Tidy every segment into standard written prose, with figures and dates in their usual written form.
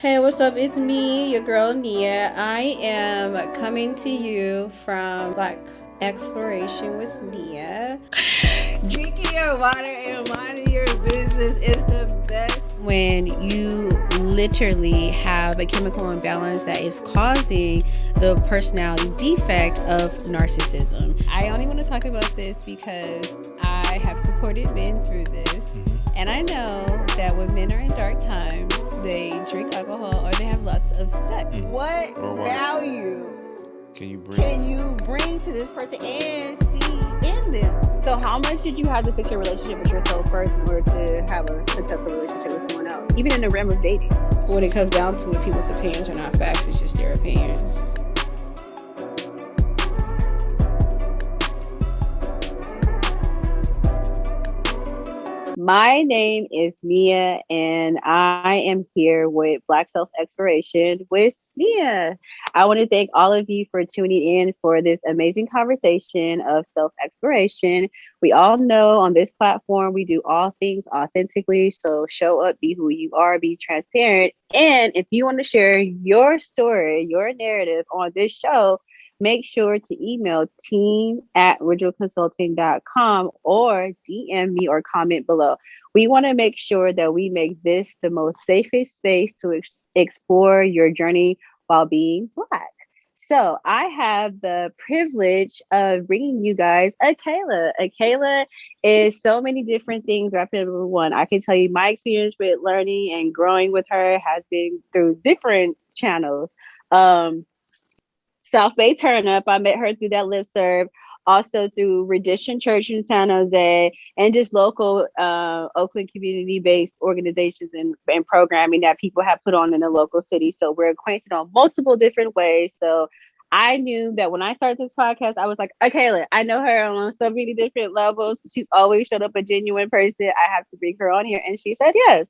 Hey, what's up? It's me, your girl Nia. I am coming to you from Black Exploration with Nia. Drinking your water and minding your business is the best when you literally have a chemical imbalance that is causing the personality defect of narcissism. I only want to talk about this because I have supported men through this. And I know that when men are in dark times, they drink alcohol or they have lots of sex. What value can you bring to this person and see in them? So how much did you have to fix your relationship with yourself first in order to have a successful relationship with someone else? Even in the realm of dating. When it comes down to it, people's opinions are not facts, it's just their opinions. My name is Nia, and I am here with Black Self Exploration with Nia. I want to thank all of you for tuning in for this amazing conversation of self exploration. We all know on this platform we do all things authentically. So show up, be who you are, be transparent. And if you want to share your story, your narrative on this show, make sure to email team@originalconsulting.com or DM me or comment below. We want to make sure that we make this the most safest space to explore your journey while being Black. So I have the privilege of bringing you guys Akayla. Akayla is so many different things wrapped into one. I can tell you my experience with learning and growing with her has been through different channels. South Bay Turn Up. I met her through that lip serve. Also through Redemption Church in San Jose and just local Oakland community-based organizations and programming that people have put on in the local city. So we're acquainted on multiple different ways. So I knew that when I started this podcast, I was like, okay, I know her on so many different levels. She's always showed up a genuine person. I have to bring her on here. And she said yes.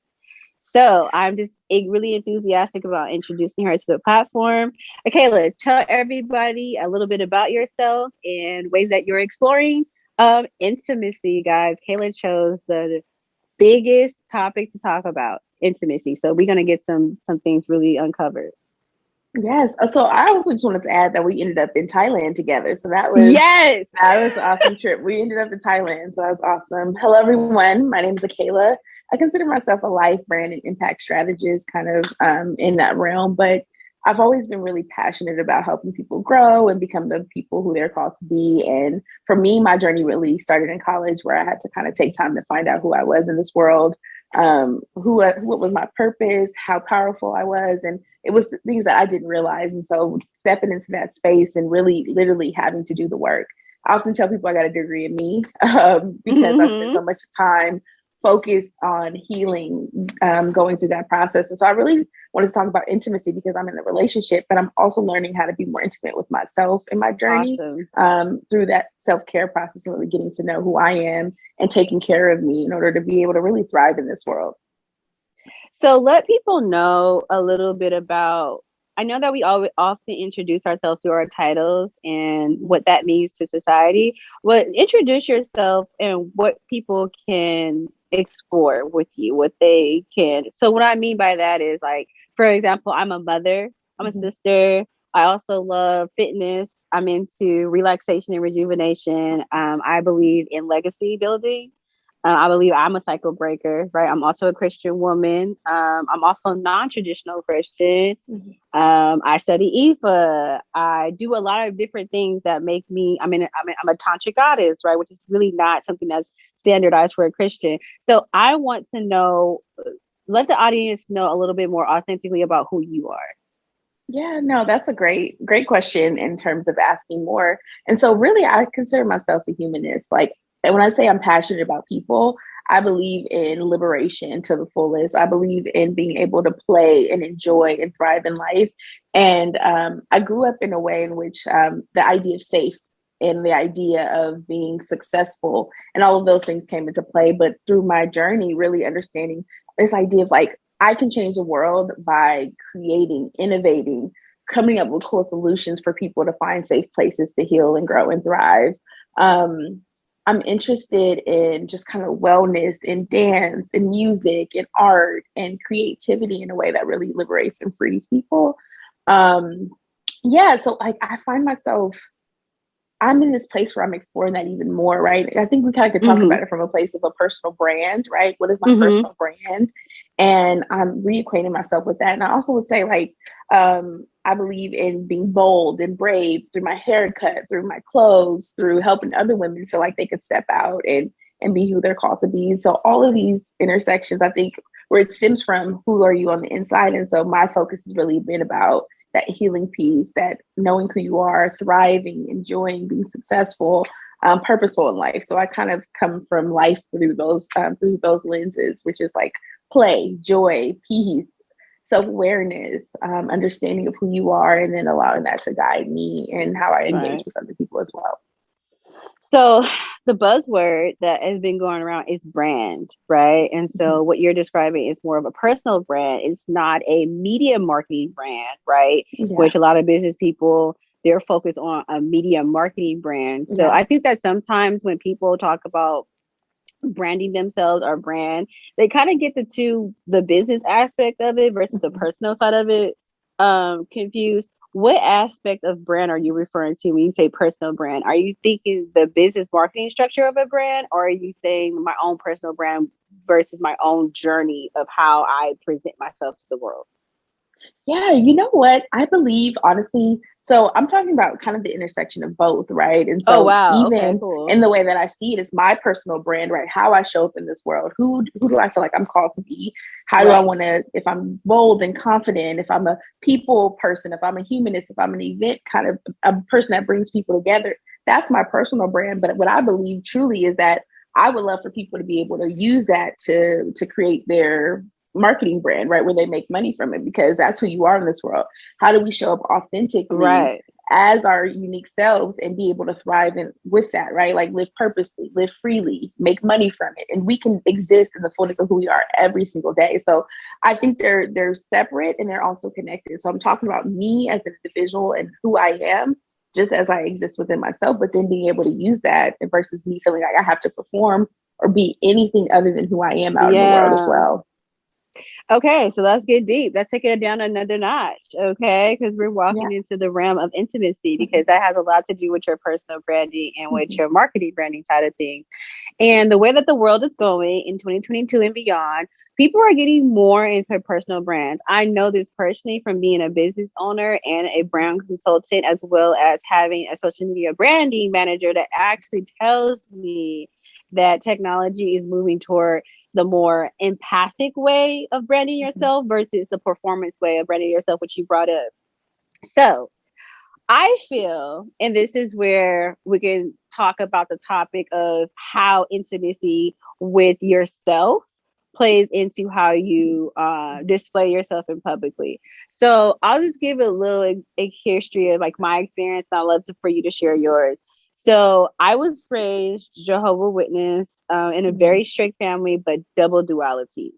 So I'm just really enthusiastic about introducing her to the platform. Okay, let's tell everybody a little bit about yourself and ways that you're exploring intimacy, guys. Kayla chose the biggest topic to talk about, intimacy. So we're gonna get some things really uncovered. Yes. So I also just wanted to add that we ended up in Thailand together. So that was an awesome trip. We ended up in Thailand. So that was awesome. Hello everyone. My name is Akayla. I consider myself a life brand and impact strategist kind of in that realm, but I've always been really passionate about helping people grow and become the people who they're called to be. And for me, my journey really started in college where I had to kind of take time to find out who I was in this world, what was my purpose, how powerful I was. And it was things that I didn't realize. And so stepping into that space and really literally having to do the work. I often tell people I got a degree in me because I spent so much time focused on healing, going through that process. And so I really wanted to talk about intimacy because I'm in a relationship, but I'm also learning how to be more intimate with myself in my journey through that self-care process and really getting to know who I am and taking care of me in order to be able to really thrive in this world. So let people know a little bit about, I know that we always often introduce ourselves through our titles and what that means to society. But introduce yourself and what people can explore with you, what they can. So what I mean by that is, like, for example, I'm a mother, I'm a sister. I also love fitness. I'm into relaxation and rejuvenation. I believe in legacy building. I believe I'm a cycle breaker, right? I'm also a Christian woman. I'm also non-traditional Christian. I study IFA. I do a lot of different things that make me, I'm a tantric goddess, right? Which is really not something that's standardized for a Christian. So I want to know, let the audience know a little bit more authentically about who you are. Yeah, no, that's a great question in terms of asking more. And so really, I consider myself a humanist. Like, and when I say I'm passionate about people, I believe in liberation to the fullest. I believe in being able to play and enjoy and thrive in life. And I grew up in a way in which the idea of safe and the idea of being successful and all of those things came into play. But through my journey, really understanding this idea of like, I can change the world by creating, innovating, coming up with cool solutions for people to find safe places to heal and grow and thrive. I'm interested in just kind of wellness and dance and music and art and creativity in a way that really liberates and frees people. Um, yeah, so like I find myself, I'm in this place where I'm exploring that even more, right? I think we kind of could talk about it from a place of a personal brand, right? What is my personal brand? And I'm reacquainting myself with that. And I also would say, like, I believe in being bold and brave through my haircut, through my clothes, through helping other women feel like they could step out and be who they're called to be. So all of these intersections, I think, where it stems from who are you on the inside. And so my focus has really been about that healing piece, that knowing who you are, thriving, enjoying, being successful, purposeful in life. So I kind of come from life through those lenses, which is like play, joy, peace, self-awareness, understanding of who you are, and then allowing that to guide me and how I engage with other people as well. So the buzzword that has been going around is brand, right? And so what you're describing is more of a personal brand. It's not a media marketing brand, right? Yeah. Which a lot of business people, they're focused on a media marketing brand. So I think that sometimes when people talk about branding themselves or brand, they kind of get the business aspect of it versus the personal side of it confused. What aspect of brand are you referring to when you say personal brand? Are you thinking the business marketing structure of a brand, or are you saying my own personal brand versus my own journey of how I present myself to the world? Yeah, you know what? I believe, honestly, so I'm talking about kind of the intersection of both, right? And so even in the way that I see it, it's my personal brand, right? How I show up in this world. Who do I feel like I'm called to be? How do I want to, if I'm bold and confident, if I'm a people person, if I'm a humanist, if I'm an event kind of a person that brings people together, that's my personal brand. But what I believe truly is that I would love for people to be able to use that to create their marketing brand, right, where they make money from it, because that's who you are in this world. How do we show up authentically as our unique selves and be able to thrive with that, right? Like live purposely, live freely, make money from it, and we can exist in the fullness of who we are every single day. So I think they're separate and they're also connected. So I'm talking about me as an individual and who I am, just as I exist within myself, but then being able to use that versus me feeling like I have to perform or be anything other than who I am out in the world as well. Okay, so let's get deep. Let's take it down another notch, okay? Because we're walking into the realm of intimacy, because that has a lot to do with your personal branding and with your marketing branding side of things. And the way that the world is going in 2022 and beyond, people are getting more into personal brands. I know this personally from being a business owner and a brand consultant, as well as having a social media branding manager that actually tells me that technology is moving toward the more empathic way of branding yourself versus the performance way of branding yourself, which you brought up. So I feel, and this is where we can talk about the topic of how intimacy with yourself plays into how you display yourself in publicly. So I'll just give a little a history of like my experience, and I'd love for you to share yours. So I was raised Jehovah's Witness in a very strict family, but double duality.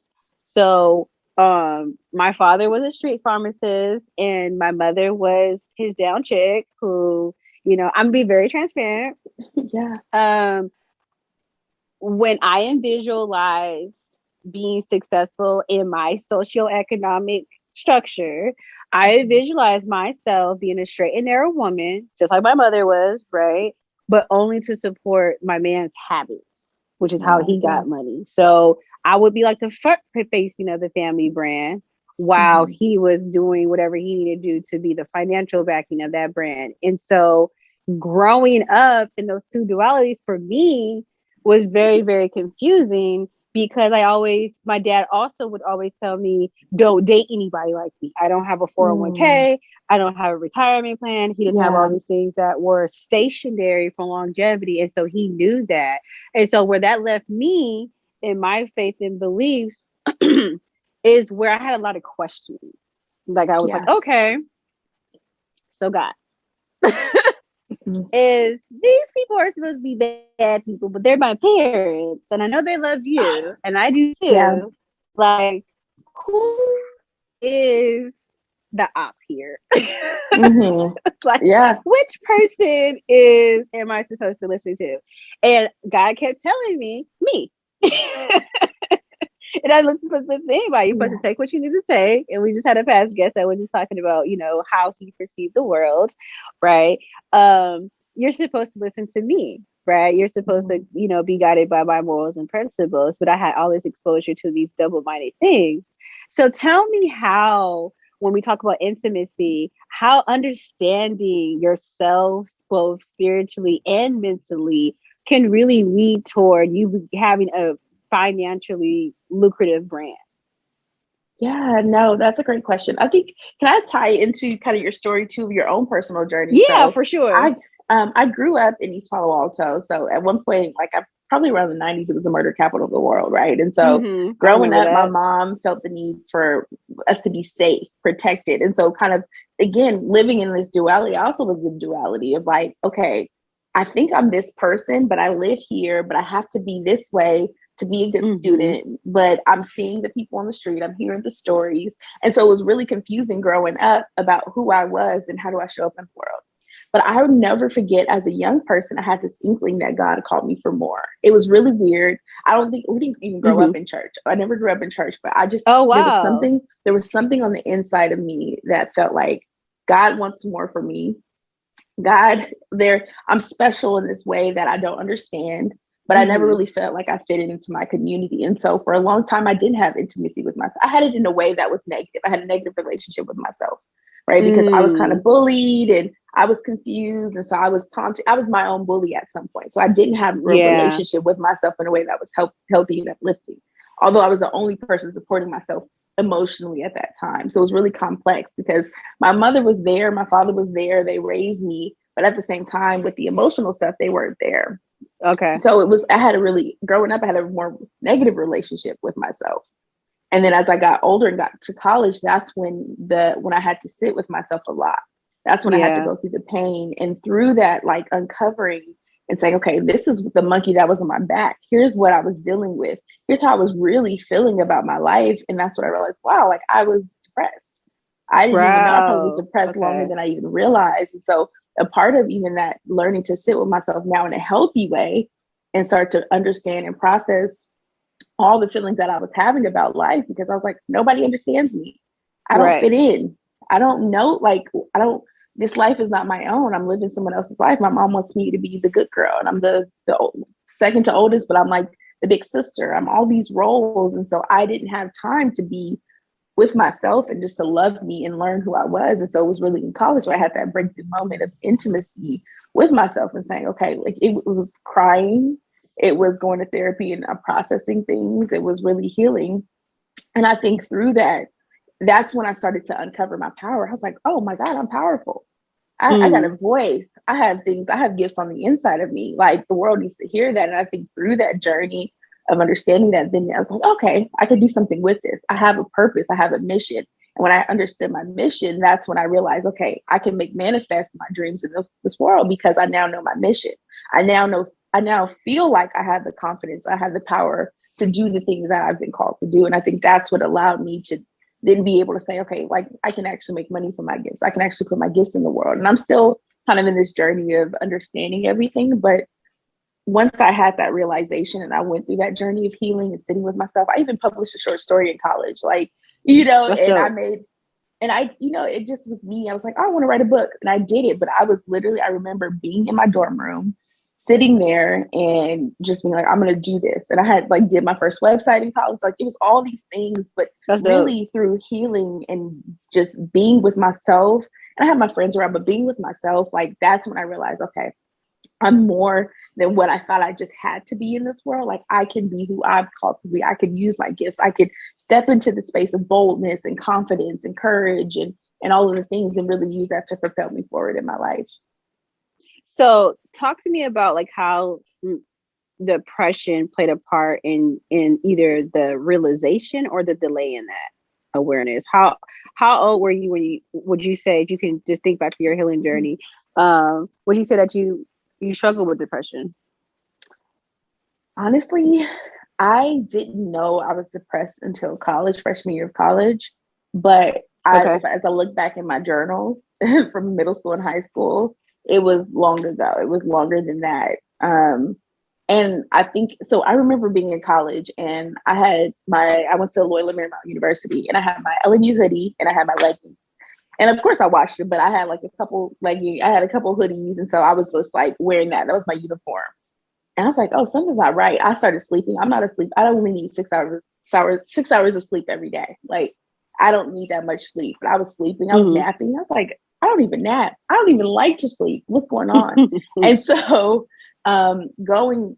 So my father was a street pharmacist and my mother was his down chick who, I'm gonna be very transparent. When I visualized being successful in my socioeconomic structure, I visualized myself being a straight and narrow woman, just like my mother was, right? But only to support my man's habits, which is how he got money. So I would be like the front facing of the family brand while he was doing whatever he needed to do to be the financial backing of that brand. And so growing up in those two dualities for me was very, very confusing, because my dad also would always tell me, don't date anybody like me. I don't have a 401k. I don't have a retirement plan. He didn't have all these things that were stationary for longevity. And so he knew that. And so where that left me in my faith and beliefs is where I had a lot of questions. Like I was like, okay, so God, is these people are supposed to be bad people, but they're my parents, and I know they love you, and I do too. Like, who is the op here. Mm-hmm. Like, which person am I supposed to listen to? And God kept telling me. And I listen to anybody. You're supposed to take what you need to take. And we just had a past guest that was just talking about, how he perceived the world, right? You're supposed to listen to me, right? You're supposed to, be guided by my morals and principles. But I had all this exposure to these double-minded things. So tell me how, when we talk about intimacy, how understanding yourself, both spiritually and mentally, can really lead toward you having a financially lucrative brand. Yeah, no, that's a great question. I think, can I tie into kind of your story too, of your own personal journey? Yeah, so for sure. I grew up in East Palo Alto. So at one point, like probably around the 90s, it was the murder capital of the world, right? And so growing up, my mom felt the need for us to be safe, protected. And so kind of, again, living in this duality, I also lived in duality of like, okay, I think I'm this person, but I live here, but I have to be this way to be a good student. But I'm seeing the people on the street, I'm hearing the stories. And so it was really confusing growing up about who I was and how do I show up in the world. But I would never forget, as a young person, I had this inkling that God called me for more. It was really weird. I don't think we didn't even grow up in church. I never grew up in church, but I just, there was something on the inside of me that felt like God wants more for me. God, I'm special in this way that I don't understand, but I never really felt like I fit into my community. And so for a long time, I didn't have intimacy with myself. I had it in a way that was negative. I had a negative relationship with myself, right? Because I was kind of bullied and I was confused. And so I was taunted. I was my own bully at some point. So I didn't have a real relationship with myself in a way that was healthy and uplifting. Although I was the only person supporting myself emotionally at that time. So it was really complex because my mother was there, my father was there, they raised me, but at the same time with the emotional stuff, they weren't there. Okay. So growing up, I had a more negative relationship with myself. And then as I got older and got to college, that's when I had to sit with myself a lot. That's when I had to go through the pain, and through that, like uncovering and saying, okay, this is the monkey that was on my back. Here's what I was dealing with. Here's how I was really feeling about my life. And that's what I realized, wow, like I was depressed. I didn't even know I probably was depressed longer than I even realized. And so a part of even that learning to sit with myself now in a healthy way and start to understand and process all the feelings that I was having about life, because I was like, nobody understands me. I don't fit in. I don't know. This life is not my own. I'm living someone else's life. My mom wants me to be the good girl, and I'm the second to oldest, but I'm like the big sister. I'm all these roles. And so I didn't have time to be with myself and just to love me and learn who I was. And so it was really in college where I had that breakthrough moment of intimacy with myself and saying, okay, like it was crying. It was going to therapy and processing things. It was really healing. And I think through that, that's when I started to uncover my power. I was like, oh my God, I'm powerful. I got a voice. I have gifts on the inside of me. Like the world needs to hear that. And I think through that journey of understanding that, then I was like, okay, I could do something with this. I have a purpose. I have a mission. And when I understood my mission, that's when I realized, okay, I can make manifest my dreams in this world because I now know my mission. I now feel like I have the confidence. I have the power to do the things that I've been called to do. And I think that's what allowed me to then be able to say, okay, like I can actually make money from my gifts. I can actually put my gifts in the world. And I'm still kind of in this journey of understanding everything. But once I had that realization and I went through that journey of healing and sitting with myself, I even published a short story in college, it just was me. I was like, oh, I want to write a book. And I did it. But I remember being in my dorm room, sitting there and just being like, I'm going to do this. And I had did my first website in college. Like it was all these things, but really through healing and just being with myself. And I had my friends around, but being with myself, like that's when I realized, okay, I'm more than what I thought I just had to be in this world. Like I can be who I'm called to be. I could use my gifts. I could step into the space of boldness and confidence and courage and all of the things and really use that to propel me forward in my life. So talk to me about how depression played a part in either the realization or the delay in that awareness. How old were you would you say, if you can just think back to your healing journey, would you say that you struggled with depression? Honestly, I didn't know I was depressed until freshman year of college. But As I look back in my journals from middle school and high school, it was long ago. It was longer than that. And I think, so I remember being in college and I went to Loyola Marymount University and I had my LMU hoodie and I had my leggings. And of course I washed it, but I had like a couple leggings, I had a couple hoodies. And so I was just like wearing that. That was my uniform. And I was like, oh, something's not right. I started sleeping. I'm not asleep. I only need 6 hours of sleep every day. Like, I don't need that much sleep. But I was sleeping. I was napping. I was like, I don't even nap. I don't even like to sleep. What's going on? And so going,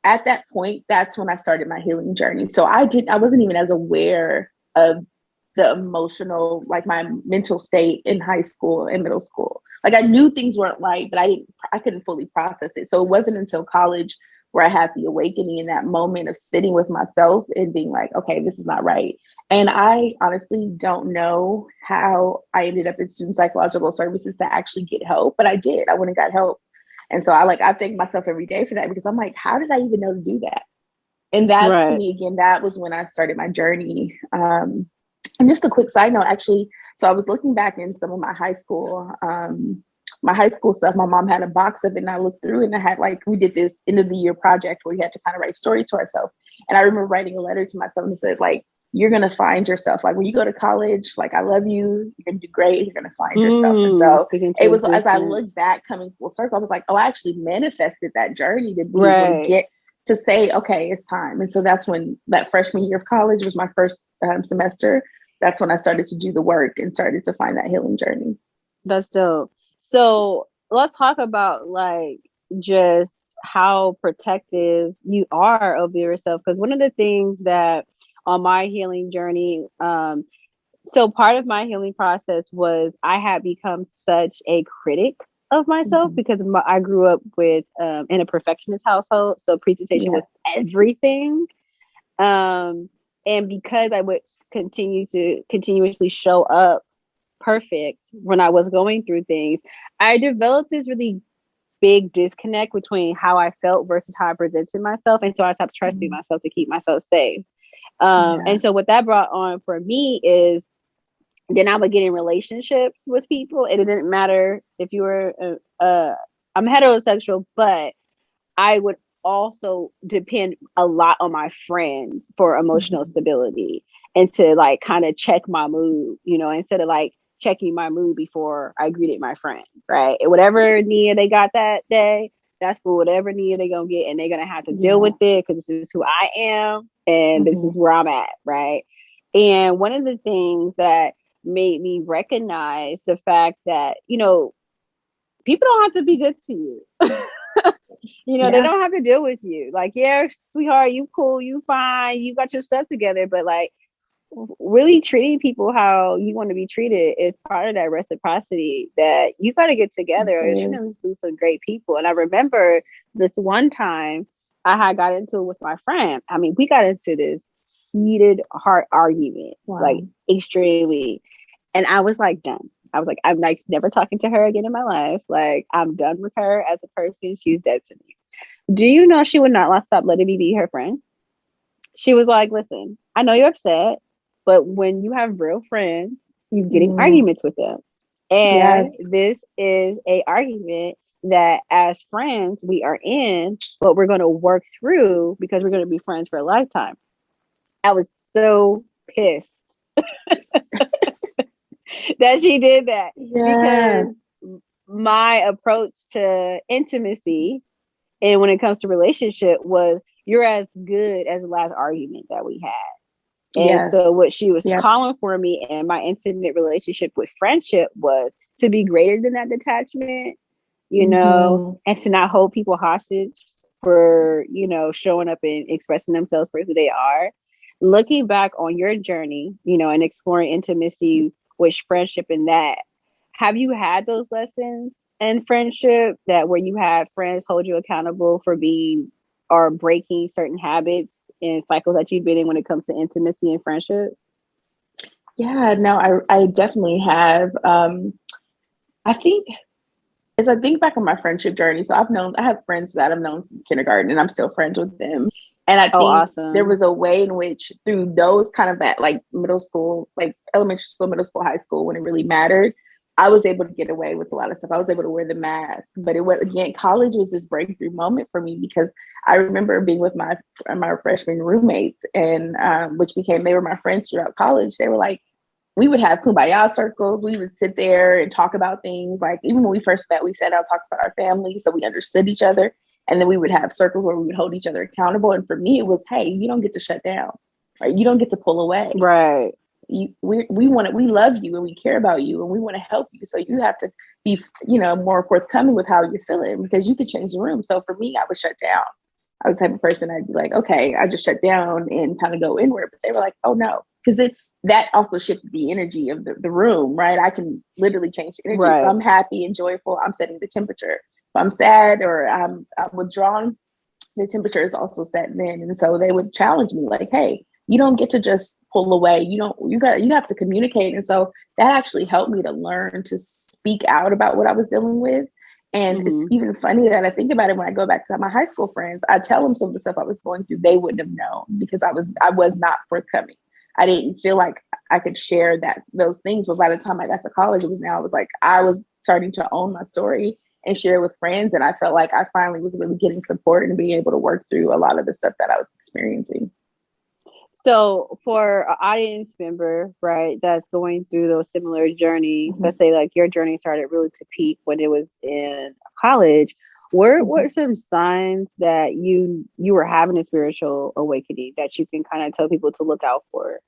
at that point, that's when I started my healing journey. So I wasn't even as aware of the emotional, like my mental state in high school and middle school. Like I knew things weren't right, but I couldn't fully process it. So it wasn't until college where I had the awakening in that moment of sitting with myself and being like, okay, this is not right. And I honestly don't know how I ended up in student psychological services to actually get help, but I did. I went and got help. And so I thank myself every day for that, because I'm like, how did I even know to do that? And that to me, again, that was when I started my journey. And just a quick side note, actually, so I was looking back in some of my high school stuff. My mom had a box of it and I looked through and I had we did this end of the year project where we had to kind of write stories to ourselves. And I remember writing a letter to myself and said, like, you're going to find yourself. Like when you go to college, like, I love you, you're going to do great, you're going to find yourself. And so it was, as I look back coming full circle, I was like, oh, I actually manifested that journey to be able to get to say, okay, it's time. And so that's when that freshman year of college was my first semester. That's when I started to do the work and started to find that healing journey. That's dope. So let's talk about like just how protective you are of yourself. Because one of the things that on my healing journey, so part of my healing process was I had become such a critic of myself because I grew up with in a perfectionist household. So presentation was everything. And because I would continuously show up perfect when I was going through things, I developed this really big disconnect between how I felt versus how I presented myself. And so I stopped trusting myself to keep myself safe. And so what that brought on for me is then I would get in relationships with people. And it didn't matter if you were, I'm heterosexual, but I would also depend a lot on my friends for emotional stability and to like kind of check my mood, instead of like checking my mood before I greeted my friend, right? And whatever Nia they got that day, that's for whatever Nia they gonna get, and they're gonna have to deal with it because this is who I am and this is where I'm at, right? And one of the things that made me recognize the fact that, people don't have to be good to you. They don't have to deal with you. Like, yeah, sweetheart, you cool, you fine, you got your stuff together. But like really treating people how you want to be treated is part of that reciprocity that you got to get together. Or you're going to lose some great people. And I remember this one time I had got into it with my friend. I mean, we got into this heated heart argument, like extremely. And I was like, done. I was like, I'm like never talking to her again in my life. Like, I'm done with her as a person. She's dead to me. Do you know she would not stop letting me be her friend? She was like, listen, I know you're upset, but when you have real friends, you get in arguments with them. And this is a argument that as friends we are in, but we're going to work through because we're going to be friends for a lifetime. I was so pissed that she did that because my approach to intimacy and when it comes to relationship was you're as good as the last argument that we had. And so what she was calling for me and my intimate relationship with friendship was to be greater than that detachment, and to not hold people hostage for, showing up and expressing themselves for who they are. Looking back on your journey, and exploring intimacy with friendship and that, have you had those lessons in friendship that where you had friends hold you accountable for being or breaking certain habits and cycles that you've been in when it comes to intimacy and friendship? Yeah, no, I definitely have. I think as I think back on my friendship journey, so I have friends that I've known since kindergarten and I'm still friends with them. And I think awesome. There was a way in which through those kind of that like middle school, like elementary school, middle school, high school, when it really mattered, I was able to get away with a lot of stuff. I was able to wear the mask, but it was, again, college was this breakthrough moment for me because I remember being with my freshman roommates, and they were my friends throughout college. They were like, we would have kumbaya circles. We would sit there and talk about things. Like even when we first met, we sat down, talked about our families, so we understood each other. And then we would have circles where we would hold each other accountable. And for me, it was, hey, you don't get to shut down, right? You don't get to pull away. Right. We love you and we care about you and we want to help you. So you have to be, more forthcoming with how you're feeling because you could change the room. So for me, I would shut down. I was the type of person I'd be like, okay, I just shut down and kind of go inward. But they were like, oh no, because that also shifted the energy of the room, right? I can literally change the energy. Right. If I'm happy and joyful, I'm setting the temperature. If I'm sad or I'm withdrawn, the temperature is also set then. And so they would challenge me like, hey, you don't get to just pull away. You have to communicate. And so that actually helped me to learn to speak out about what I was dealing with. And it's even funny that I think about it when I go back to my high school friends. I tell them some of the stuff I was going through, they wouldn't have known because I was not forthcoming. I didn't feel like I could share those things. But by the time I got to college, I was starting to own my story and share with friends. And I felt like I finally was really getting support and being able to work through a lot of the stuff that I was experiencing. So for an audience member, right, that's going through those similar journeys, let's say like your journey started really to peak when it was in college. What are some signs that you were having a spiritual awakening that you can kind of tell people to look out for?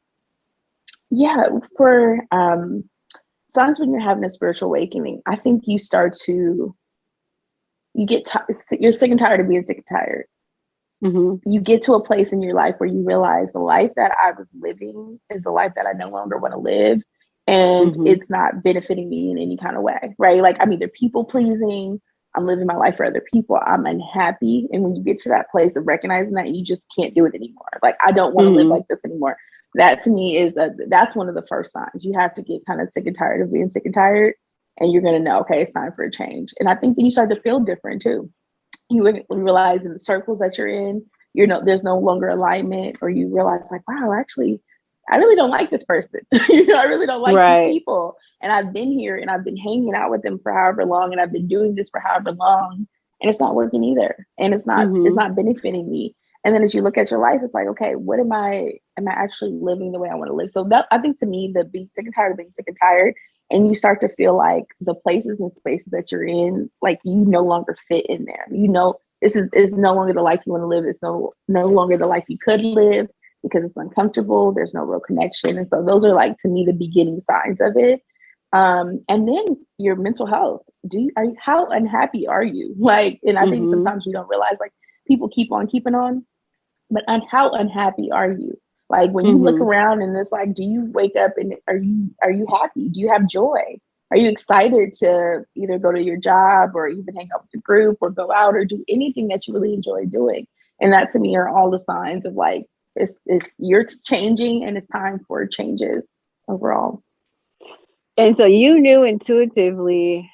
Yeah, for signs when you're having a spiritual awakening, I think you start to you're sick and tired of being sick and tired. You get to a place in your life where you realize the life that I was living is a life that I no longer want to live. And it's not benefiting me in any kind of way, right? Like I'm either people pleasing, I'm living my life for other people, I'm unhappy. And when you get to that place of recognizing that, you just can't do it anymore. Like, I don't want to live like this anymore. That to me that's one of the first signs. You have to get kind of sick and tired of being sick and tired. And you're going to know, okay, it's time for a change. And I think then you start to feel different too. You realize in the circles that you're in, there's no longer alignment, or you realize like, wow, actually, I really don't like this person. I really don't like these people. And I've been here and I've been hanging out with them for however long, and I've been doing this for however long, and it's not working either. And it's not benefiting me. And then as you look at your life, it's like, okay, am I actually living the way I want to live? So that, I think to me, the being sick and tired of being sick and tired, and you start to feel like the places and spaces that you're in, like you no longer fit in there. This is no longer the life you want to live. It's no longer the life you could live because it's uncomfortable. There's no real connection. And so those are like, to me, the beginning signs of it. And then your mental health. How unhappy are you? Like, and I think sometimes we don't realize, like, people keep on keeping on, but how unhappy are you? Like when you look around and it's like, do you wake up and are you happy? Do you have joy? Are you excited to either go to your job or even hang out with the group or go out or do anything that you really enjoy doing? And that to me are all the signs of like, if you're changing and it's time for changes overall. And so you knew intuitively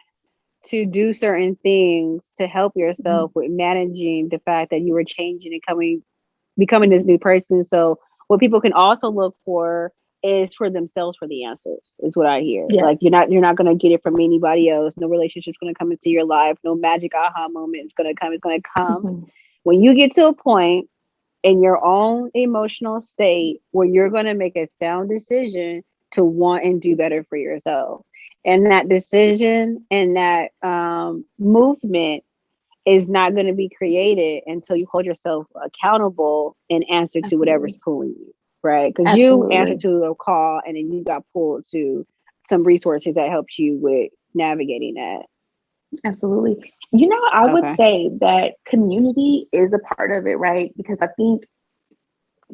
to do certain things to help yourself with managing the fact that you were changing and becoming this new person. So what people can also look for is for themselves for the answers, is what I hear. Yes. Like you're not going to get it from anybody else. No relationship's going to come into your life. No magic aha moment is going to come. It's going to come when you get to a point in your own emotional state where you're going to make a sound decision to want and do better for yourself. And that decision and that movement is not going to be created until you hold yourself accountable and answer to whatever's pulling you, right? Because you answered to a call and then you got pulled to some resources that helped you with navigating that. Absolutely. I would say that community is a part of it, right? Because I think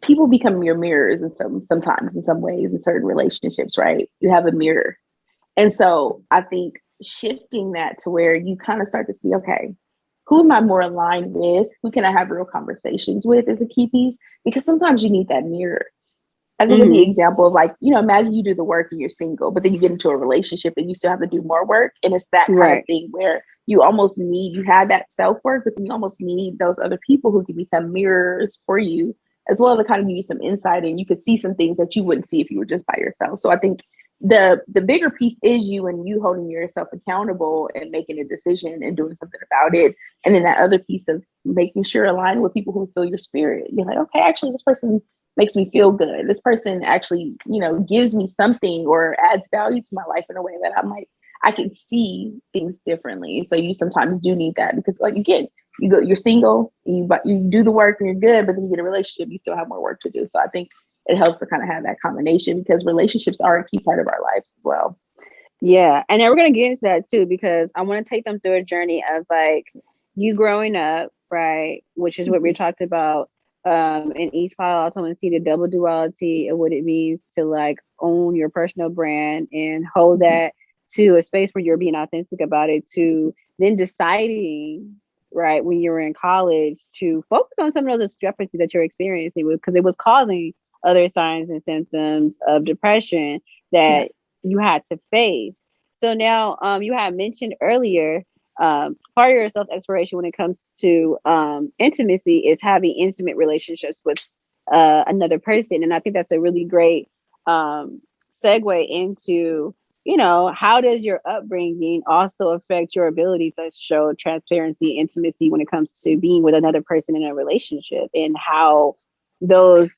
people become your mirrors sometimes in some ways in certain relationships, right? You have a mirror. And so I think shifting that to where you kind of start to see, okay, who am I more aligned with? Who can I have real conversations with is a key piece, because sometimes you need that mirror. I think of the example of like, imagine you do the work and you're single, but then you get into a relationship and you still have to do more work. And it's that kind of thing where you have that self-work, but then you almost need those other people who can become mirrors for you as well to kind of give you some insight, and you could see some things that you wouldn't see if you were just by yourself. So I think the bigger piece is you, and you holding yourself accountable and making a decision and doing something about it. And then that other piece of making sure aligned with people who feel your spirit. You're like, okay, actually this person makes me feel good. This person actually, gives me something or adds value to my life in a way that I'm like, I can see things differently. So you sometimes do need that because, like, again, you're single, you do the work and you're good, but then you get a relationship, you still have more work to do. So I think it helps to kind of have that combination because relationships are a key part of our lives as well. Yeah. And then we're going to get into that too, because I want to take them through a journey of like you growing up, right? Which is what we talked about in East Palo Alto, and see the double duality of what it means to like own your personal brand and hold that to a space where you're being authentic about it, to then deciding, right, when you were in college to focus on some of those discrepancies that you're experiencing because it was causing other signs and symptoms of depression that you had to face. So now you had mentioned earlier part of your self-exploration when it comes to intimacy is having intimate relationships with another person. And I think that's a really great segue into, how does your upbringing also affect your ability to show transparency, intimacy when it comes to being with another person in a relationship, and how those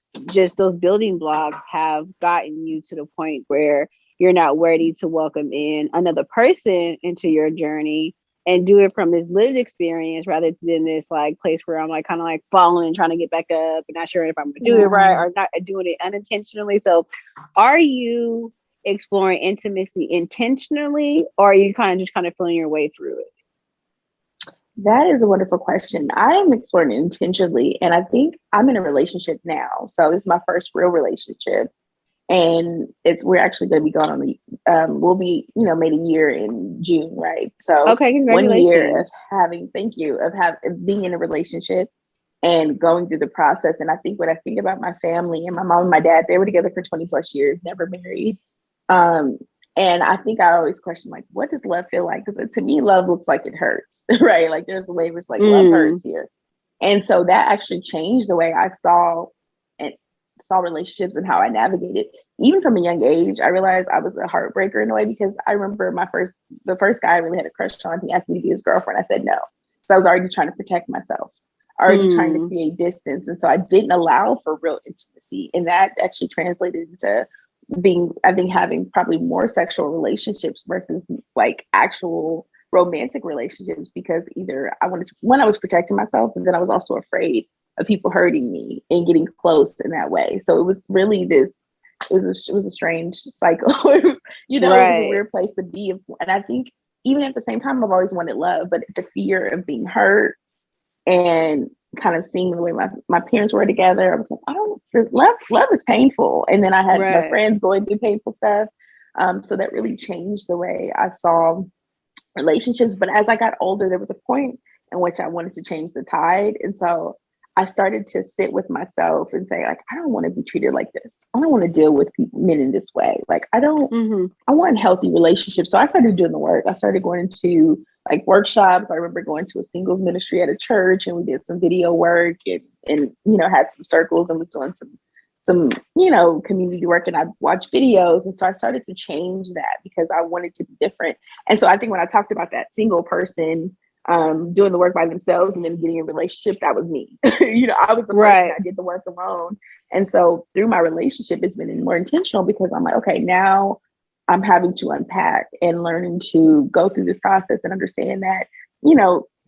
building blocks have gotten you to the point where you're not ready to welcome in another person into your journey and do it from this lived experience rather than this like place where I'm like kind of like falling, trying to get back up and not sure if I'm gonna do it right or not, doing it unintentionally. So are you exploring intimacy intentionally, or are you kind of feeling your way through it? That is a wonderful question. I am exploring it intentionally, and I think I'm in a relationship now. So this is my first real relationship, and we're actually going to be going on we'll be made a year in June, right? So okay, congratulations. 1 year of being in a relationship and going through the process. And I think when I think about my family and my mom and my dad, they were together for 20 plus years, never married. And I think I always question, like, what does love feel like? Because to me, love looks like it hurts, right? Like there's a way where it's like love hurts here. And so that actually changed the way I saw relationships and how I navigated. Even from a young age, I realized I was a heartbreaker in a way, because I remember the first guy I really had a crush on, he asked me to be his girlfriend. I said no. So I was already trying to protect myself, already trying to create distance. And so I didn't allow for real intimacy. And that actually translated into having probably more sexual relationships versus like actual romantic relationships, because either I was protecting myself, and then I was also afraid of people hurting me and getting close in that way. So it was really it was a strange cycle. It was it was a weird place to be. And I think even at the same time, I've always wanted love, but the fear of being hurt and kind of seeing the way my parents were together, I was like, love is painful. And then I had my friends going through painful stuff. So that really changed the way I saw relationships. But as I got older, there was a point in which I wanted to change the tide. And so I started to sit with myself and say, like, I don't want to be treated like this. I don't want to deal with men in this way. Like, I want healthy relationships. So I started doing the work. I started going into like workshops. I remember going to a singles ministry at a church, and we did some video work and had some circles and was doing some community work, and I watched videos. And so I started to change that because I wanted to be different. And so I think when I talked about that single person doing the work by themselves and then getting a relationship, that was me. I was the person that did the work alone. And so through my relationship, it's been more intentional, because I'm like, okay, now I'm having to unpack and learning to go through this process and understand that,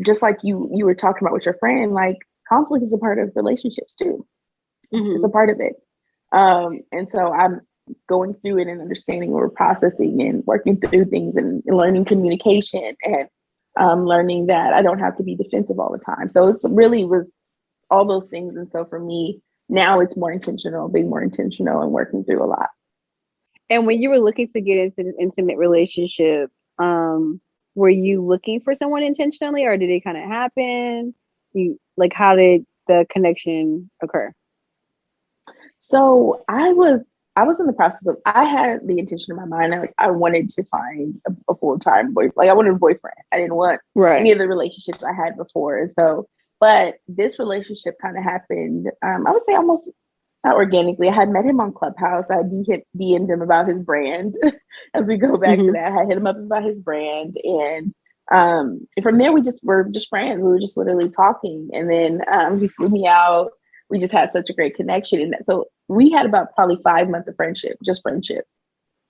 just like you were talking about with your friend, like conflict is a part of relationships too. It's a part of it. And so I'm going through it and understanding what we're processing and working through things and learning communication and learning that I don't have to be defensive all the time. So it's really was all those things. And so for me, now it's more intentional, being more intentional and working through a lot. And when you were looking to get into an intimate relationship, were you looking for someone intentionally, or did it kind of happen? How did the connection occur? So I was in the process of, I had the intention in my mind, I wanted to find a full-time boyfriend. Like I wanted a boyfriend. I didn't want any of the relationships I had before. And so, but this relationship kind of happened, I would say almost not organically. I had met him on Clubhouse. I DM'd him about his brand. As we go back to that, I hit him up about his brand. And from there, were just friends. We were just literally talking. And then he flew me out. We just had such a great connection. And so we had about probably 5 months of friendship, just friendship.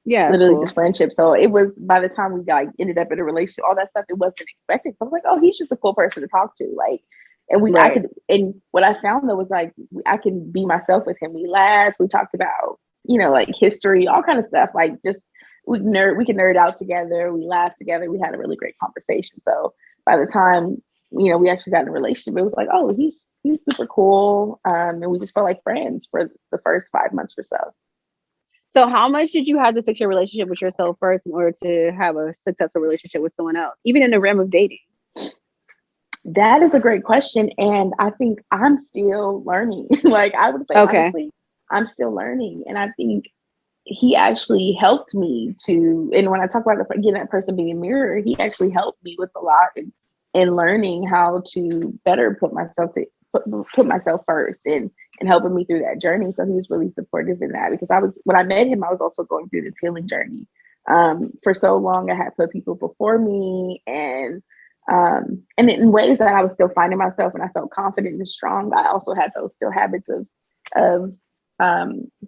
Yeah. Literally just friendship. So it was, by the time we ended up in a relationship, all that stuff, it wasn't expected. So I was like, oh, he's just a cool person to talk to. Like, and and what I found though was like, I can be myself with him. We laughed, we talked about, like history, all kind of stuff. Like just, we can nerd out together. We laughed together. We had a really great conversation. So by the time, we actually got in a relationship, it was like, oh, he's super cool. And we just felt like friends for the first 5 months or so. So how much did you have to fix your relationship with yourself first in order to have a successful relationship with someone else, even in the realm of dating? That is a great question. And I think I'm still learning. Like I would say, honestly, I'm still learning. And I think he actually helped me to, and when I talk about again, that person being a mirror, he actually helped me with a lot in learning how to better put myself first and helping me through that journey. So he was really supportive in that, because when I met him, I was also going through this healing journey. For so long, I had put people before me, and in ways that I was still finding myself, and I felt confident and strong. I also had those still habits of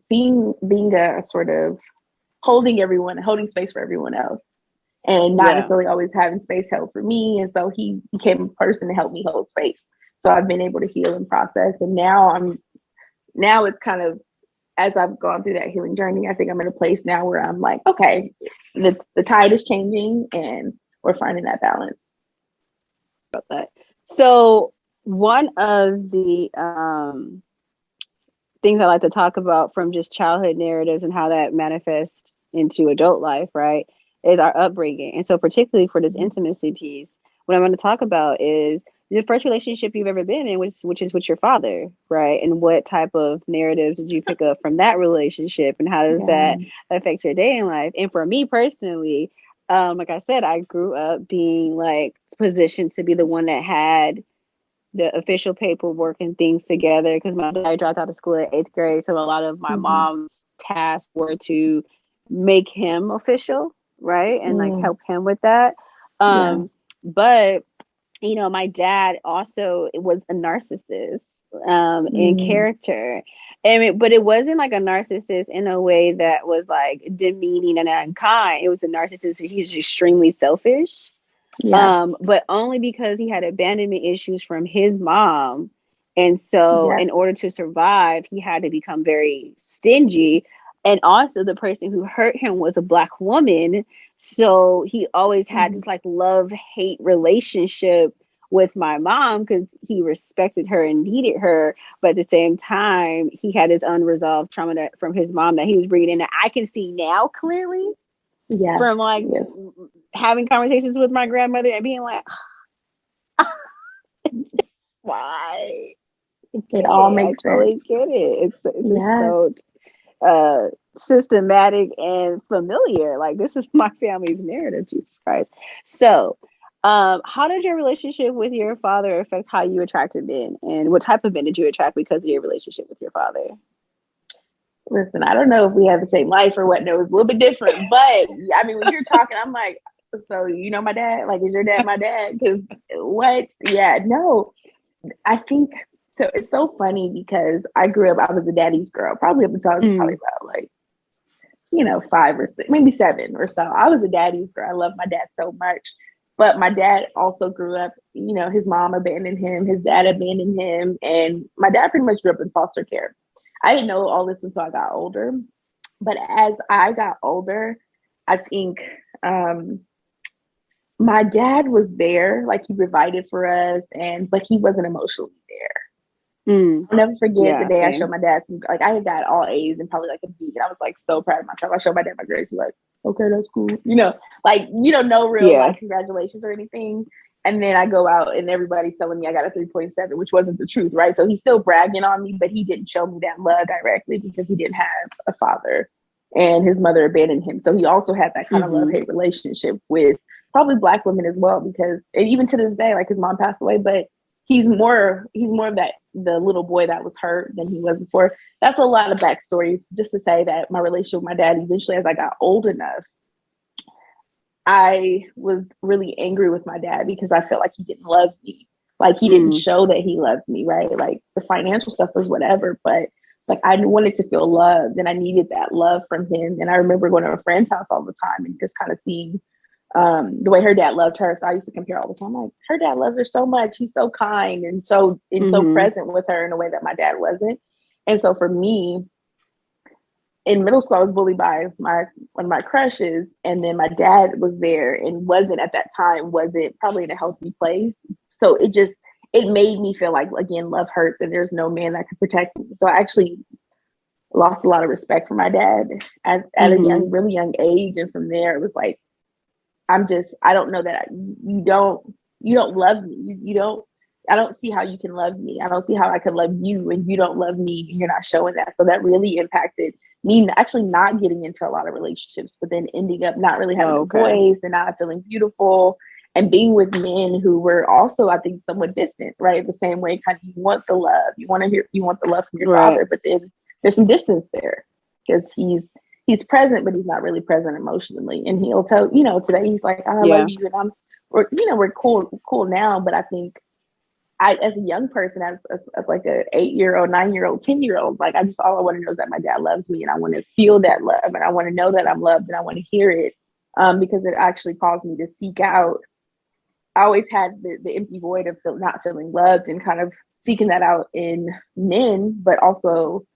being a sort of holding space for everyone else, and not necessarily always having space held for me. And so he became a person to help me hold space. So I've been able to heal and process. And now it's kind of, as I've gone through that healing journey, I think I'm in a place now where I'm like, okay, the tide is changing and we're finding that balance. About that. So one of the things I like to talk about from just childhood narratives and how that manifests into adult life, right, is our upbringing. And so particularly for this intimacy piece, what I'm going to talk about is the first relationship you've ever been in, which is with your father, right? And what type of narratives did you pick up from that relationship, and how does that affect your dating life? And for me personally, like I said, I grew up being like positioned to be the one that had the official paperwork and things together, because my dad dropped out of school at 8th grade. So a lot of my mom's tasks were to make him official, right? And like help him with that. But my dad also was a narcissist in character. But it wasn't like a narcissist in a way that was like demeaning and unkind. It was a narcissist. He was extremely selfish. But only because he had abandonment issues from his mom. And so in order to survive, he had to become very stingy. And also the person who hurt him was a Black woman. So he always had this like love-hate relationship with my mom, because he respected her and needed her. But at the same time, he had his unresolved trauma from his mom that he was bringing in, that I can see now clearly. From like having conversations with my grandmother and being like, why? It all makes sense. I get it. It's just so systematic and familiar. Like, this is my family's narrative, Jesus Christ. So how did your relationship with your father affect how you attracted men, and what type of men did you attract because of your relationship with your father? Listen, I don't know if we have the same life or what. No, it's a little bit different. But I mean, when you're talking, I'm like, so my dad? Like, is your dad my dad? Because what? Yeah, no. I think so. It's so funny because I grew up, I was a daddy's girl, probably up until I was probably about like, 5 or 6, maybe 7 or so. I was a daddy's girl. I love my dad so much. But my dad also grew up, his mom abandoned him, his dad abandoned him, and my dad pretty much grew up in foster care. I didn't know all this until I got older. But as I got older, I think my dad was there, like he provided for us, but he wasn't emotionally there. I'll never forget the day I showed my dad some, like I had got all A's and probably like a B, and I was like so proud of myself. I showed my dad my grades. He's like, okay, that's cool. No real like congratulations or anything. And then I go out and everybody's telling me I got a 3.7, which wasn't the truth, right? So he's still bragging on me, but he didn't show me that love directly because he didn't have a father and his mother abandoned him. So he also had that kind of love-hate relationship with probably Black women as well, because and even to this day, like his mom passed away, but he's more of that the little boy that was hurt than he was before. That's a lot of backstory just to say that my relationship with my dad, eventually as I got old enough, I was really angry with my dad because I felt like he didn't love me. Like he didn't show that he loved me, right? Like the financial stuff was whatever, but it's like I wanted to feel loved and I needed that love from him. And I remember going to a friend's house all the time and just kind of seeing the way her dad loved her. So I used to compare all the time, like her dad loves her so much. He's so kind and so present with her in a way that my dad wasn't. And so for me, in middle school, I was bullied by one of my crushes, and then my dad was there and wasn't probably in a healthy place. So it made me feel like, again, love hurts and there's no man that could protect me. So I actually lost a lot of respect for my dad at a really young age. And from there, it was like, I don't know that you don't love me. I don't see how you can love me. I don't see how I can love you and you don't love me and you're not showing that. So that really impacted me actually not getting into a lot of relationships, but then ending up not really having a voice and not feeling beautiful and being with men who were also, I think, somewhat distant, right? The same way kind of you want the love, you want the love from your father, but then there's some distance there because he's present, but he's not really present emotionally. And he'll tell, today he's like, I love you. And we're cool now. But I think as a young person, as like a 8-year-old, 9-year-old, 10-year-old, like all I want to know is that my dad loves me and I want to feel that love and I want to know that I'm loved and I want to hear it because it actually caused me to seek out. I always had the empty void of not feeling loved and kind of seeking that out in men, but also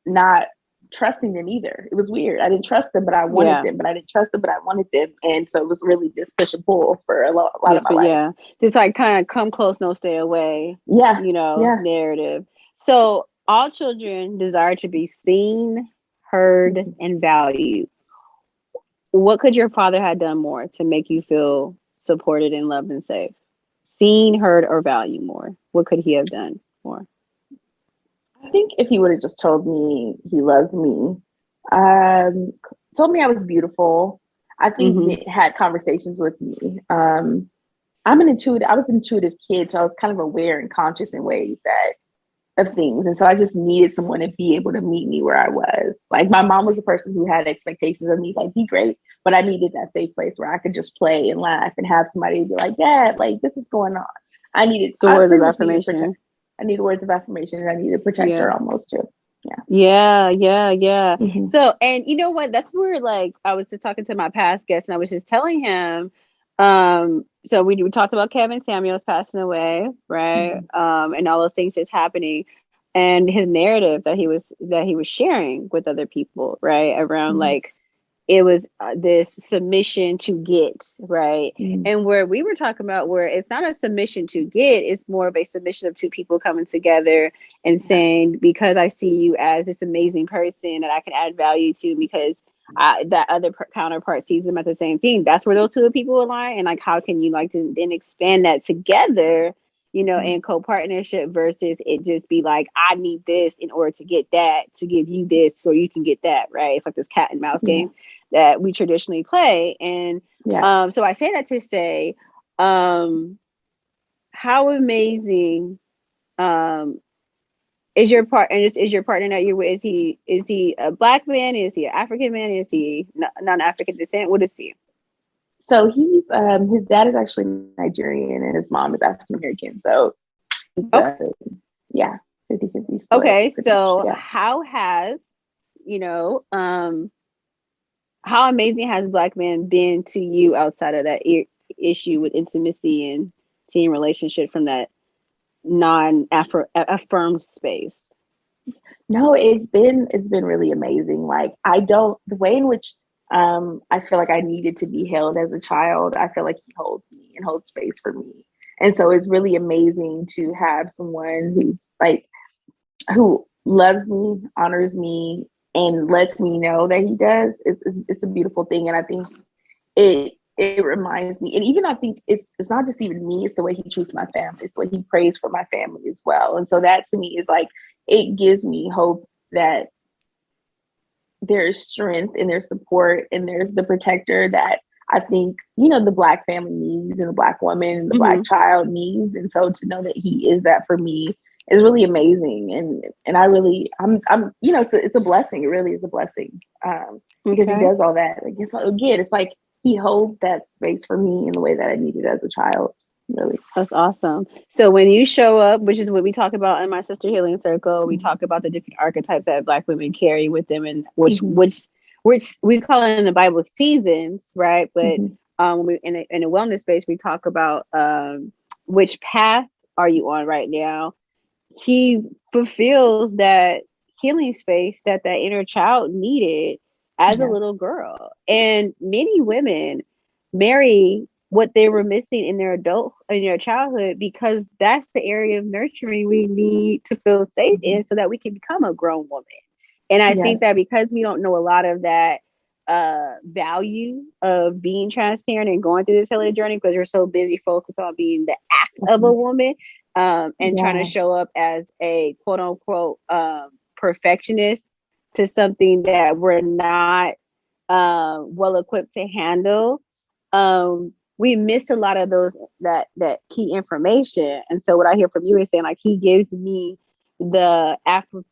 not trusting them either. It was weird. I didn't trust them, but I wanted them, but I didn't trust them, but I wanted them. And so it was really this push and pull for a lot of my life. Yeah. Just like kind of come close, no stay away. Narrative. So all children desire to be seen, heard, and valued. What could your father have done more to make you feel supported and loved and safe? Seen, heard, or valued more? What could he have done more? I think if he would have just told me he loved me, told me I was beautiful, I think he had conversations with me. I was an intuitive kid, so I was kind of aware and conscious in ways of things. And so I just needed someone to be able to meet me where I was. Like my mom was a person who had expectations of me, like be great, but I needed that safe place where I could just play and laugh and have somebody be like, Dad, like this is going on. I needed words of affirmation. I need words of affirmation and I need to protect her almost too. Yeah. So, and you know what? That's where I was just talking to my past guest and I was just telling him, so we talked about Kevin Samuels passing away, right? And all those things just happening and his narrative that he was sharing with other people, right? Around it was this submission to get, right? And where we were talking about where it's not a submission to get, it's more of a submission of two people coming together and saying, because I see you as this amazing person that I can add value to because that other counterpart sees them as the same thing. That's where those two people align. And how can you to then expand that together, in co-partnership versus it just be like, I need this in order to get that, to give you this so you can get that, right? It's like this cat and mouse game that we traditionally play. And so I say that to say, how amazing is your partner? Is your partner that you're with? Is he a Black man? Is he an African man? Is he non-African descent? What is he? So he's his dad is actually Nigerian and his mom is African American. So he's 50-50 split. Okay, so how has how amazing has Black man been to you outside of that issue with intimacy and seeing relationship from that non-affirmed space? No, it's been really amazing. The way in which I feel like I needed to be held as a child, I feel like he holds me and holds space for me. And so it's really amazing to have someone who loves me, honors me, and lets me know that he does. It's a beautiful thing. And I think it reminds me, and even I think it's not just even me, it's the way he treats my family, it's the way he prays for my family as well. And so that to me is like, it gives me hope that there's strength and there's support and there's the protector that I think, you know, the Black family needs and the Black woman and the Black child needs. And so to know that he is that for me is really amazing. And I really, I'm, you know, it's a blessing. It really is a blessing because he does all that. Like, it's like he holds that space for me in the way that I needed as a child. Really. That's awesome. So when you show up, which is what we talk about in my sister healing circle, we talk about the different archetypes that Black women carry with them, and which we call it in the Bible seasons, right? But when we in a wellness space, we talk about which path are you on right now. He fulfills that healing space that inner child needed as a little girl, and many women marry what they were missing in their childhood, because that's the area of nurturing we need to feel safe in so that we can become a grown woman. And I think that because we don't know a lot of that value of being transparent and going through this healing journey, because we're so busy focused on being the act of a woman and trying to show up as a quote unquote perfectionist to something that we're not well equipped to handle. We missed a lot of that key information. And so what I hear from you is saying, like, he gives me the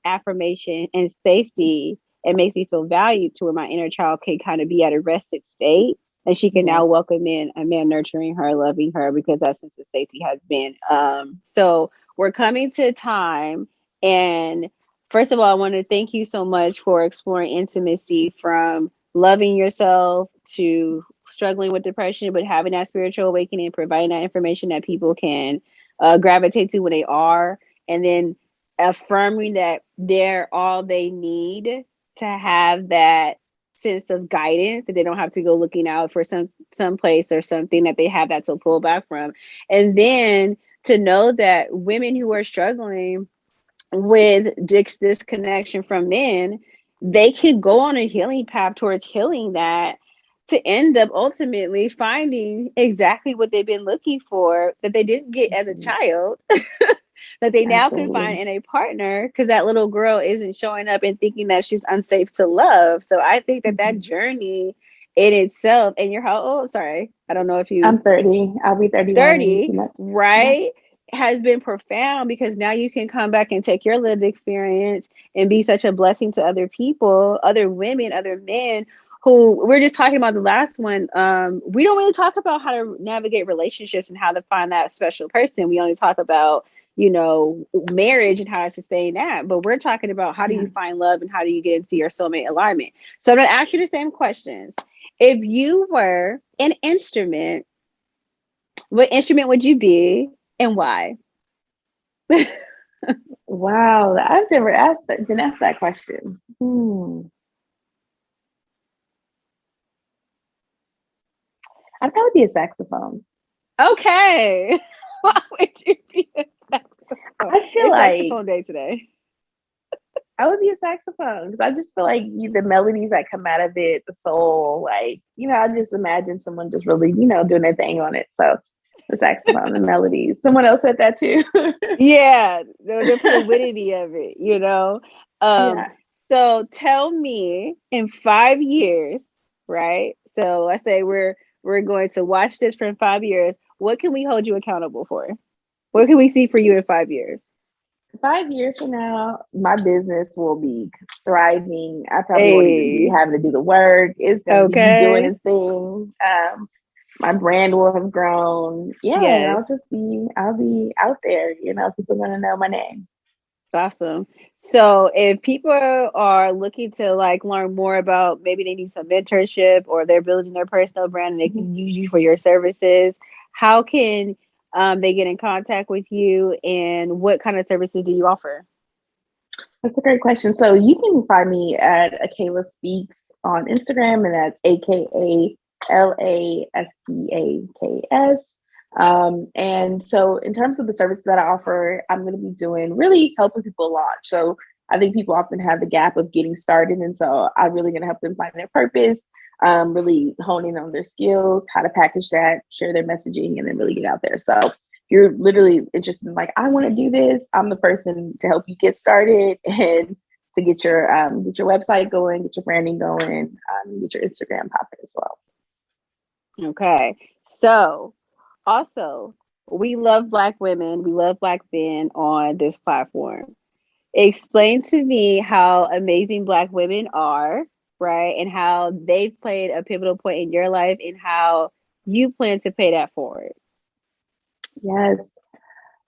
affirmation and safety and makes me feel valued to where my inner child can kind of be at a rested state, and she can now welcome in a man nurturing her, loving her, because that sense of safety has been. So we're coming to time. And first of all, I want to thank you so much for exploring intimacy, from loving yourself to struggling with depression, but having that spiritual awakening, providing that information that people can gravitate to when they are, and then affirming that they're all they need to have that sense of guidance, that they don't have to go looking out for some place or something that they have that to pull back from. And then to know that women who are struggling with disconnection from men, they can go on a healing path towards healing that, to end up ultimately finding exactly what they've been looking for that they didn't get as a child, that they now can find in a partner, because that little girl isn't showing up and thinking that she's unsafe to love. So I think that journey in itself, and you're how old? Sorry, I don't know if you... I'm 30. I'll be 31. 30, right? Has been profound, because now you can come back and take your lived experience and be such a blessing to other people, other women, other men, who we're just talking about the last one. We don't really talk about how to navigate relationships and how to find that special person. We only talk about, you know, marriage and how to sustain that. But we're talking about how do you find love and how do you get into your soulmate alignment. So I'm going to ask you the same questions. If you were an instrument, what instrument would you be and why? Wow, I've never been asked that question. I'd probably be a saxophone. Okay. Why would you be a saxophone? I feel like saxophone day today. I would be a saxophone, because I just feel like the melodies that come out of it, the soul, like, you know, I just imagine someone just really, you know, doing their thing on it. So the saxophone, the melodies. Someone else said that too. Yeah, the fluidity of it, you know. So tell me, in 5 years, right? So I say we're going to watch this for 5 years. What can we hold you accountable for? What can we see for you in 5 years? 5 years from now, my business will be thriving. I probably won't even be having to do the work. It's going to be doing its thing. My brand will have grown. And I'll be out there. You know, people are going to know my name. Awesome. So if people are looking to like learn more about, maybe they need some mentorship or they're building their personal brand and they can use you for your services, how can they get in contact with you, and what kind of services do you offer? That's a great question. So you can find me at Akayla Speaks on Instagram, and that's AKALASPAKS. And so in terms of the services that I offer, I'm going to be doing really helping people launch. So I think people often have the gap of getting started. And so I'm really going to help them find their purpose, really honing on their skills, how to package that, share their messaging, and then really get out there. So if you're literally interested in like, I want to do this, I'm the person to help you get started and to get your website going, get your branding going, get your Instagram popping as well. Okay. So also, we love Black women. We love Black men on this platform. Explain to me how amazing Black women are, right? And how they've played a pivotal point in your life and how you plan to pay that forward. Yes.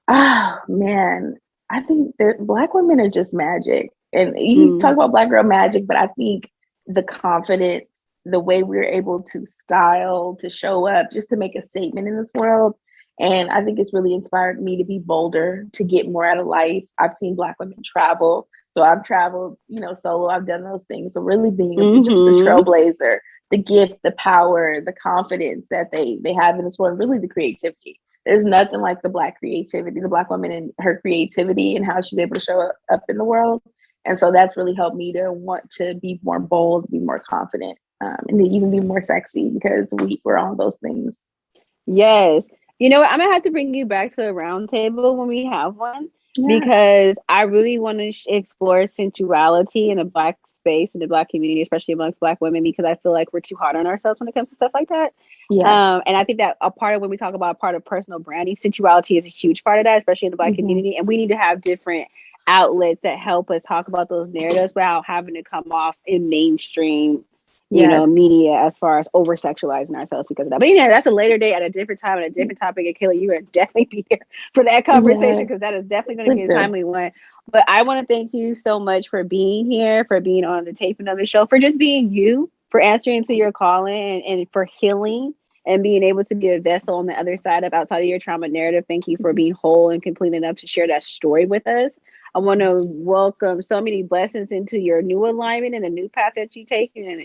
Oh, man. I think Black women are just magic. And you talk about Black girl magic, but I think the confidence, the way we're able to style, to show up, just to make a statement in this world. And I think it's really inspired me to be bolder, to get more out of life. I've seen Black women travel. So I've traveled, solo. I've done those things. So really being just a trailblazer, the gift, the power, the confidence that they have in this world, really the creativity. There's nothing like the Black creativity, the Black woman and her creativity and how she's able to show up in the world. And so that's really helped me to want to be more bold, be more confident, and to even be more sexy because we're all those things. Yes. You know what? I'm going to have to bring you back to a round table when we have one, because I really want to explore sensuality in the Black space, in the Black community, especially amongst Black women, because I feel like we're too hard on ourselves when it comes to stuff like that. Yes. And I think that a part of when we talk about part of personal branding, sensuality is a huge part of that, especially in the Black community. And we need to have different outlets that help us talk about those narratives without having to come off in mainstream media as far as over sexualizing ourselves because of that. But that's a later day at a different time and a different topic. Akayla, you are definitely be here for that conversation because that is definitely going to be a timely one. But I want to thank you so much for being here, for being on the taping of the show, for just being you, for answering to your calling and for healing and being able to be a vessel on the other side of outside of your trauma narrative. Thank you for being whole and complete enough to share that story with us. I want to welcome so many blessings into your new alignment and a new path that you take, and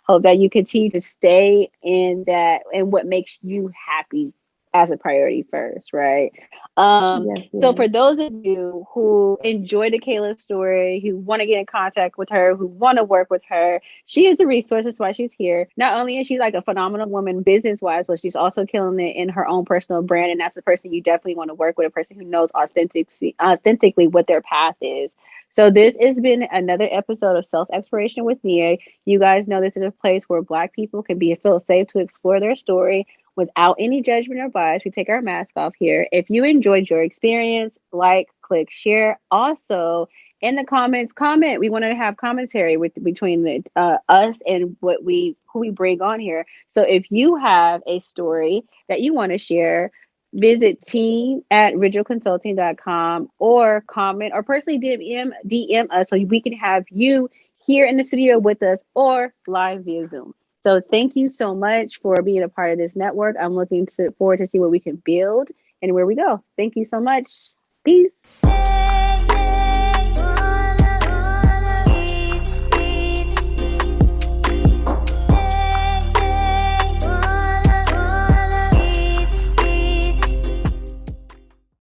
hope that you continue to stay in that and what makes you happy as a priority first, right? So for those of you who enjoyed Akayla's story, who want to get in contact with her, who want to work with her, she is a resource. That's why she's here. Not only is she like a phenomenal woman business-wise, but she's also killing it in her own personal brand. And that's the person you definitely want to work with, a person who knows authentically what their path is. So this has been another episode of Self-Exploration with Nia. You guys know this is a place where Black people can feel safe to explore their story without any judgment or bias. We take our mask off here. If you enjoyed your experience, like, click, share. Also, in the comments, comment. We want to have commentary between us and who we bring on here. So if you have a story that you want to share, visit team@rigidconsulting.com or comment or personally DM us so we can have you here in the studio with us or live via Zoom. So thank you so much for being a part of this network. I'm looking forward to see what we can build and where we go. Thank you so much. Peace.